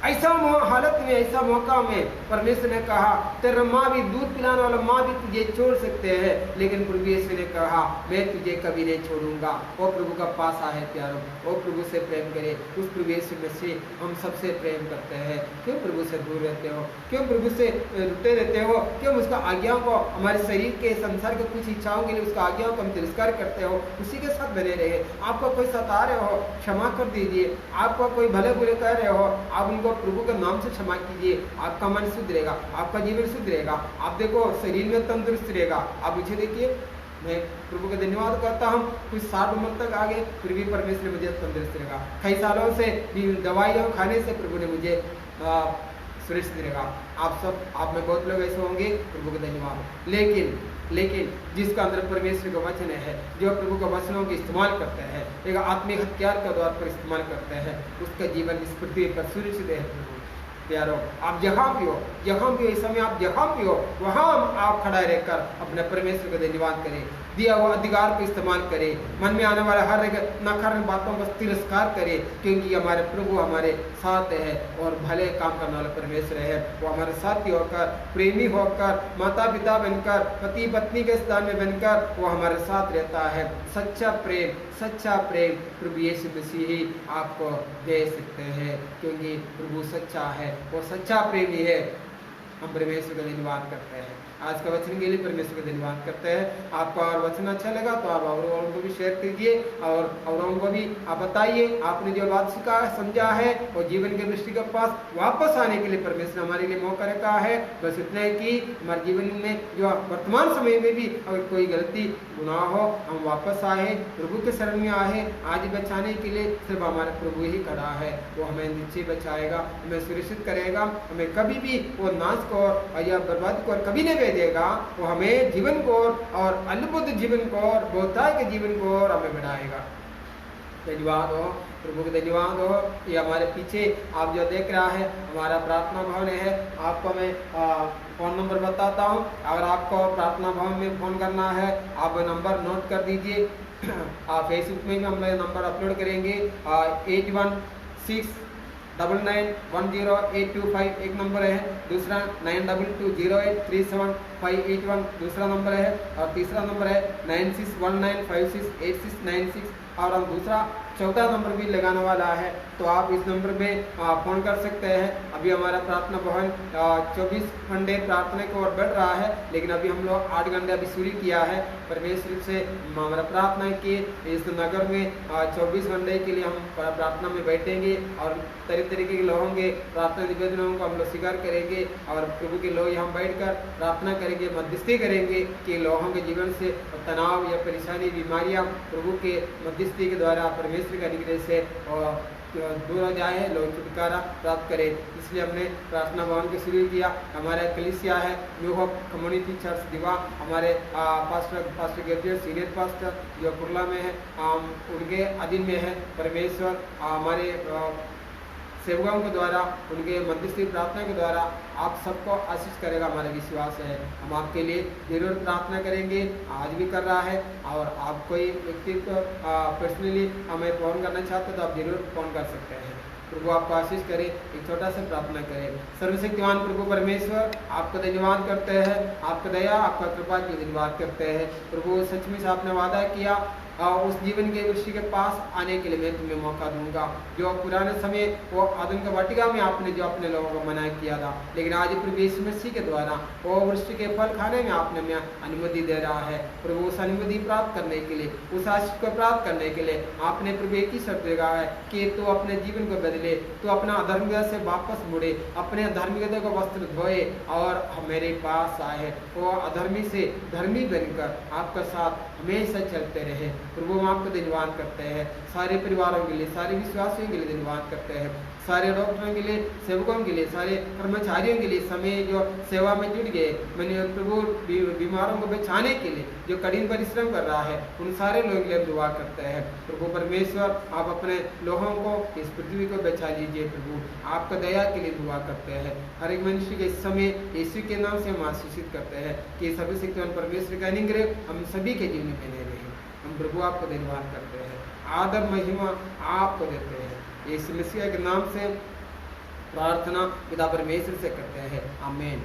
ऐसा हालत में, ऐसा मौका में परमेश्वर ने कहा तेरा माँ भी, दूध पिलाने वाला माँ भी तुझे छोड़ सकते हैं, लेकिन प्रभु यीशु ने कहा मैं तुझे कभी नहीं छोड़ूंगा। वो प्रभु का पास आए प्यारों, वो प्रभु से प्रेम करे। उस प्रभु यीशु में से हम सबसे प्रेम करते हैं। क्यों प्रभु से दूर रहते हो? क्यों प्रभु से रुकते रहते हो? क्यों उसका आज्ञाओं को, हमारे शरीर के, संसार के कुछ इच्छाओं के लिए उसका आज्ञाओं को हम तिरस्कार करते हो? उसी के साथ बने रहे। आपको कोई सता रहे हो, क्षमा कर दीजिए। आपको कोई भले बुरे कह रहे हो, आप उनको प्रभु के नाम से क्षमा कीजिए। आपका मन शुद्ध रहेगा, आपका जीवन शुद्ध रहेगा, आप देखो शरीर में तंदुरुस्त रहेगा। आप मुझे देखिए, मैं प्रभु का धन्यवाद करता हूँ, कुछ 60 उम्र तक आ गए फिर भी परमेश्वर ने मुझे तंदुरुस्त रहेगा। कई सालों से दवाइयाँ खाने से प्रभु ने मुझे सुरक्षित रहेगा। आप में बहुत लोग ऐसे होंगे, प्रभु का धन्यवाद। लेकिन जिसका अंदर परमेश्वर का वचन है, जो प्रभु के वचनों का इस्तेमाल करते हैं, एक आत्मिक हथियार के द्वार पर इस्तेमाल करते हैं, उसका जीवन इस पृथ्वी पर सुरक्षित है। प्यारो, आप जहाँ भी हो, इस समय आप जहाँ भी हो, वहाँ आप खड़ा रहकर अपने परमेश्वर का धन्यवाद करें, दिया हुआ अधिकार को इस्तेमाल करें, मन में आने वाले हर एक नकारात्मक बातों का तिरस्कार करें, क्योंकि हमारे प्रभु हमारे साथ है और भले काम करने वाला परमेश्वर है। वो हमारे साथी होकर, प्रेमी होकर, माता पिता बनकर, पति पत्नी के स्थान में बनकर वो हमारे साथ रहता है। सच्चा प्रेम प्रभु यीशु मसीह ही आपको दे सकते हैं, क्योंकि प्रभु सच्चा है, वो सच्चा प्रेमी है। हम परमेश्वर का धन्यवाद करते हैं। आज का वचन के लिए परमेश्वर का धन्यवाद करते हैं। आपका और वचन अच्छा लगा तो आप औरों को भी शेयर कीजिए, और औरों को भी आप बताइए आपने जो बात सीखा है, समझा है, और जीवन के दृष्टि के पास वापस आने के लिए परमेश्वर हमारे लिए मौका रखा है। बस इतना है कि हमारे जीवन में जो वर्तमान समय में भी अगर कोई गलती गुनाह हो, हम वापस आए, प्रभु के शरण में आए। आज बचाने के लिए सिर्फ हमारे प्रभु ही खड़ा है। वो हमें निश्चय बचाएगा, हमें सुरक्षित करेगा, हमें कभी भी वो नाश को या बर्बादी को कभी नहीं देगा। वो हमें जीवन को और अद्भुत जीवन को और बहुतायत के जीवन को और हमें बढ़ाएगा। धन्यवाद हो प्रभु का, धन्यवाद हो। ये हमारे पीछे आप जो देख रहा है हमारा प्रार्थना भवन है। आपको मैं फ़ोन नंबर बताता हूँ। अगर आपको प्रार्थना भवन में फ़ोन करना है, आप नंबर नोट कर दीजिए। आप फेसबुक में भी हम नंबर अपलोड करेंगे। 8169910825 एक नंबर है, दूसरा 9220837581 दूसरा नंबर है, और तीसरा नंबर है 9619568696। और हम दूसरा चौथा नंबर भी लगाने वाला है, तो आप इस नंबर पे फ़ोन कर सकते हैं। अभी हमारा प्रार्थना भवन 24 घंटे प्रार्थना की ओर बढ़ रहा है, लेकिन अभी हम लोग 8 घंटे अभी शुरू किया है। परमेश्वर से हमारा प्रार्थना है कि इस नगर में 24 घंटे के लिए हम प्रार्थना में बैठेंगे और तरह तरीके के लोगों के प्रार्थना निवेदनों को हम लोग स्वीकार करेंगे और प्रभु के लोग यहाँ बैठकर प्रार्थना करेंगे, मध्यस्थी करेंगे कि लोगों के जीवन से तनाव या परेशानी, बीमारियाँ प्रभु के मध्यस्थी के द्वारा परमेश्वर के अनुग्रह से दूर हो जाए, लोग छुटकारा प्राप्त करें। इसलिए हमने प्रार्थना भवन को शुरू किया। हमारा कलीसिया है न्यू होप कम्युनिटी चर्च दिवा, हमारे पास्टर गैब्रियल सीनियर पास्टर जो कुर्ला में है, उनके अधीन में है। परमेश्वर हमारे सेवकों के द्वारा, उनके मध्यस्थी प्रार्थना के द्वारा आप सबको आशीष करेगा, हमारा विश्वास है। हम आपके लिए जरूर प्रार्थना करेंगे, आज भी कर रहा है। और आप कोई व्यक्ति को पर्सनली हमें फ़ोन करना चाहते तो आप जरूर फ़ोन कर सकते हैं। प्रभु आपको आशीष करे। एक छोटा सा प्रार्थना करें। सर्वशक्तिमान प्रभु परमेश्वर, आपका धन्यवाद करते हैं, आपका दया, आपका कृपा के धन्यवाद करते हैं। प्रभु सच में से आपने वादा किया उस जीवन के वृक्ष के पास आने के लिए मैं तुम्हें मौका दूंगा। जो पुराने समय वो आदम के वाटिका में आपने जो अपने लोगों को मना किया था, लेकिन आज प्रभु यीशु मसीह के द्वारा वो वृक्ष के फल खाने में आपने मैं अनुमति दे रहा है। प्रभु उस अनुमति प्राप्त करने के लिए, उस आशीष को प्राप्त करने के लिए आपने प्रभु एक ही शर्त लगा है कि तू अपने जीवन को बदले, तू अपना अधर्मिकता से वापस मुड़े, अपने धार्मिकता को वस्त्र धोए और मेरे पास आए। वो अधर्मी से धर्मी बनकर आपका साथ हमेशा चलते रहे। प्रभु हम आपको धन्यवाद करते हैं, सारे परिवारों के लिए, सारे विश्वासियों के लिए धन्यवाद करते हैं, सारे डॉक्टरों के लिए, सेवकों के लिए, सारे कर्मचारियों के लिए, समय जो सेवा में जुट गए, मैंने प्रभु बीमारों को बचाने के लिए जो कठिन परिश्रम कर रहा है, उन सारे लोगों के लिए दुआ करते हैं। प्रभु परमेश्वर, आप अपने लोगों को इस पृथ्वी को बचा लीजिए। प्रभु आपका दया के लिए दुआ करते हैं। हर एक मनुष्य के इस समय यीशु के नाम से हम आशीषित करते हैं कि सर्वशक्तिमान परमेश्वर का अनुग्रह हम सभी के जीवन में बने रहे। हम प्रभु आपको धन्यवाद करते हैं, आदर महिमा आपको देते हैं। यीशु मसीह के नाम से प्रार्थना पिता परमेश्वर से करते हैं, आमीन।